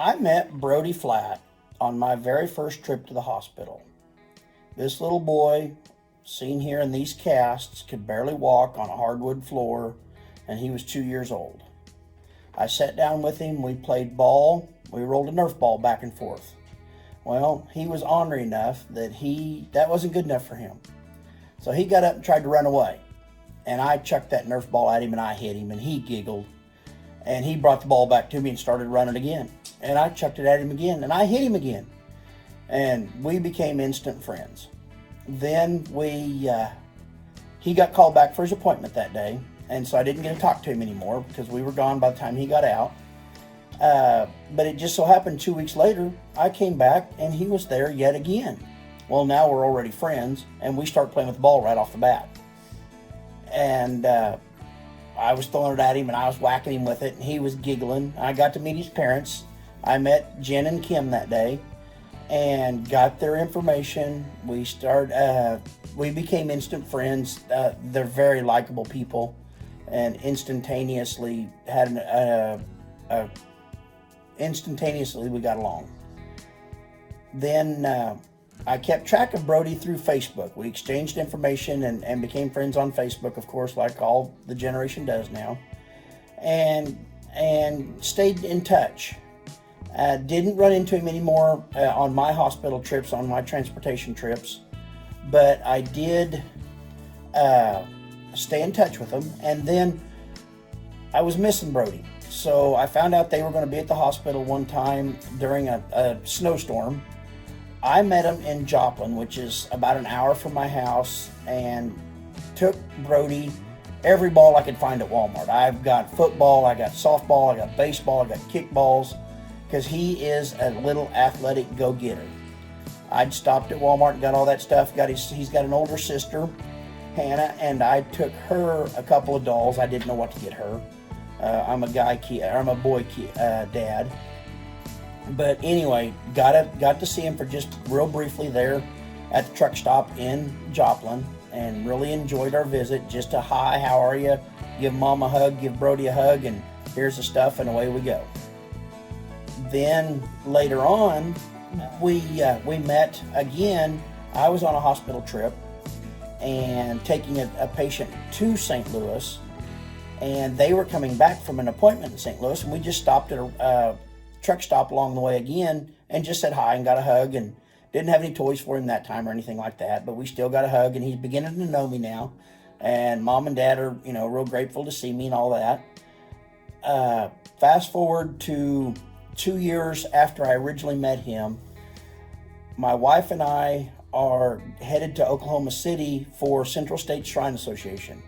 I met Brody flat on my very first trip to the hospital. This little boy, seen here in these casts, could barely walk on a hardwood floor, and he was 2 years old. I sat down with him, we played ball, we rolled a Nerf ball back and forth. Well, he was ornery enough that wasn't good enough for him. So he got up and tried to run away. And I chucked that Nerf ball at him and I hit him and he giggled. And he brought the ball back to me and started running again. And I chucked it at him again and I hit him again. And we became instant friends. Then he got called back for his appointment that day. And so I didn't get to talk to him anymore because we were gone by the time he got out. But it just so happened 2 weeks later, I came back and he was there yet again. Well, now we're already friends and we start playing with the ball right off the bat. And I was throwing it at him and I was whacking him with it and he was giggling. I got to meet his parents. I met Jen and Kim that day and got their information. We became instant friends. They're very likable people and instantaneously we got along. Then I kept track of Brody through Facebook. We exchanged information and became friends on Facebook, of course, like all the generation does now, and stayed in touch. Didn't run into him anymore on my hospital trips, on my transportation trips, but I did stay in touch with him. And then I was missing Brody. So I found out they were going to be at the hospital one time during a snowstorm. I met him in Joplin, which is about an hour from my house, and took Brody every ball I could find at Walmart. I've got football, I got softball, I got baseball, I got kickballs, because he is a little athletic go-getter. I'd stopped at Walmart and got all that stuff. He's got an older sister, Hannah, and I took her a couple of dolls. I didn't know what to get her. I'm a boy dad. But anyway, got to see him for just real briefly there at the truck stop in Joplin, and really enjoyed our visit. Just a hi, how are you? Give Mom a hug, give Brody a hug, and here's the stuff, and away we go. Then later on, we met again. I was on a hospital trip and taking a patient to St. Louis, and they were coming back from an appointment in St. Louis, and we just stopped at a truck stop along the way again and just said hi and got a hug, and didn't have any toys for him that time or anything like that, but we still got a hug, and he's beginning to know me now, and Mom and Dad are real grateful to see me and all that. Fast forward to 2 years after I originally met him, my wife and I are headed to Oklahoma City for Central States Shrine Association.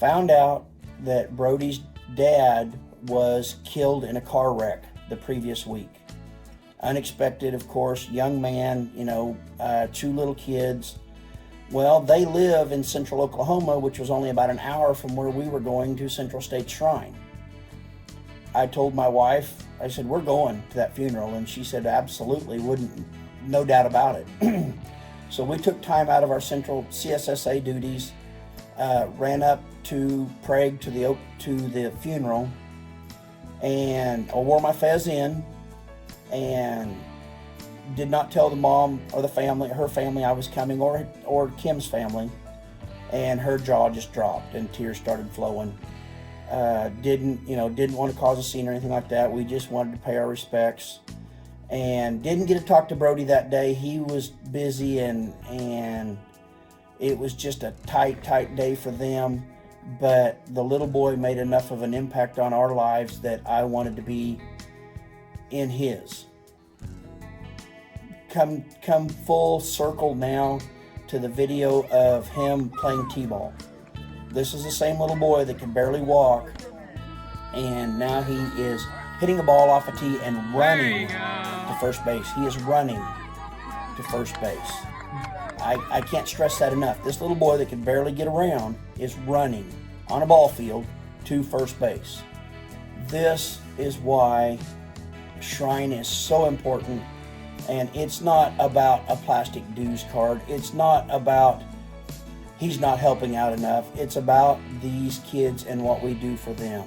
Found out that Brody's dad was killed in a car wreck the previous week. Unexpected, of course, young man, 2 little kids. Well, they live in central Oklahoma, which was only about an hour from where we were going to Central State Shrine. I told my wife, I said, we're going to that funeral, and she said, absolutely, no doubt about it. So we took time out of our central CSSA duties, ran up to Prague to the funeral, and I wore my fez in and did not tell the mom or the family, her family, I was coming, or Kim's family, and her jaw just dropped and tears started flowing. Didn't want to cause a scene or anything like that. We just wanted to pay our respects, and didn't get to talk to Brody that day. He was busy, and it was just a tight day for them. But the little boy made enough of an impact on our lives that I wanted to be in his. Come full circle now to the video of him playing t-ball. This is the same little boy that can barely walk, and now he is hitting a ball off a tee and running to first base. He is running to first base. I can't stress that enough. This little boy that can barely get around is running on a ball field to first base. This is why Shrine is so important, and it's not about a plastic dues card. It's not about he's not helping out enough. It's about these kids and what we do for them.